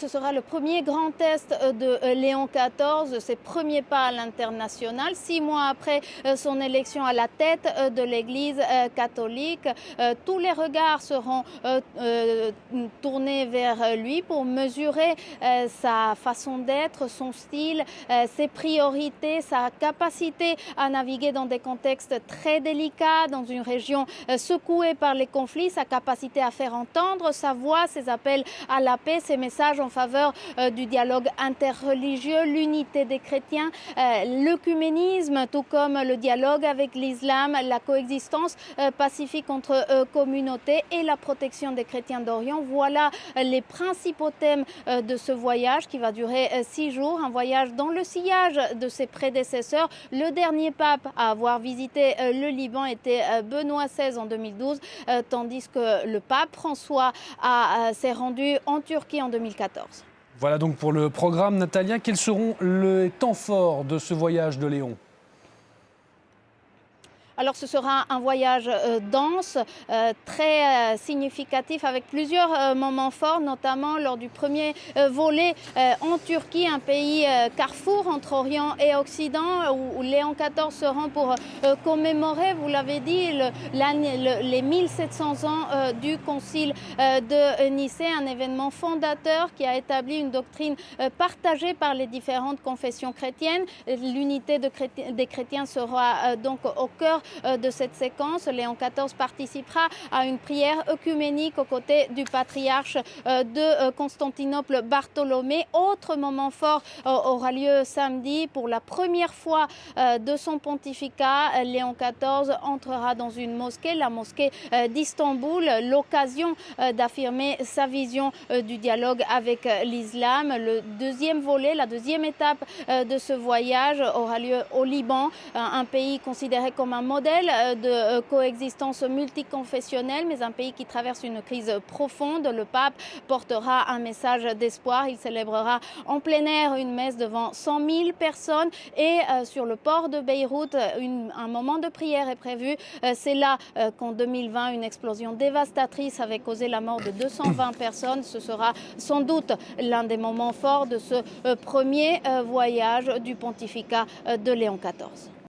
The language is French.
Ce sera le premier grand test de Léon XIV, ses premiers pas à l'international, 6 mois après son élection à la tête de l'Église catholique. Tous les regards seront tournés vers lui pour mesurer sa façon d'être, son style, ses priorités, sa capacité à naviguer dans des contextes très délicats, dans une région secouée par les conflits, sa capacité à faire entendre sa voix, ses appels à la paix, ses messages en faveur du dialogue interreligieux, l'unité des chrétiens, l'œcuménisme, tout comme le dialogue avec l'islam, la coexistence pacifique entre communautés et la protection des chrétiens d'Orient. Voilà les principaux thèmes de ce voyage qui va durer 6 jours, un voyage dans le sillage de ses prédécesseurs. Le dernier pape à avoir visité le Liban était Benoît XVI en 2012, tandis que le pape François s'est rendu en Turquie en 2014. Voilà donc pour le programme, Natalia. Quels seront les temps forts de ce voyage de Léon ? Alors ce sera un voyage dense, très significatif avec plusieurs moments forts, notamment lors du premier volet en Turquie, un pays carrefour entre Orient et Occident, où Léon XIV se rend pour commémorer, vous l'avez dit, les 1700 ans du Concile de Nicée, un événement fondateur qui a établi une doctrine partagée par les différentes confessions chrétiennes. L'unité des chrétiens sera donc au cœur de cette séquence. Léon XIV participera à une prière œcuménique aux côtés du patriarche de Constantinople, Bartholomée. Autre moment fort aura lieu samedi. Pour la première fois de son pontificat, Léon XIV entrera dans une mosquée, la mosquée d'Istanbul, l'occasion d'affirmer sa vision du dialogue avec l'islam. Le deuxième volet, la deuxième étape de ce voyage aura lieu au Liban, un pays considéré comme un modèle de coexistence multiconfessionnelle, mais un pays qui traverse une crise profonde. Le pape portera un message d'espoir. Il célébrera en plein air une messe devant 100 000 personnes et sur le port de Beyrouth, un moment de prière est prévu. C'est là qu'en 2020, une explosion dévastatrice avait causé la mort de 220 personnes. Ce sera sans doute l'un des moments forts de ce premier voyage du pontificat de Léon XIV.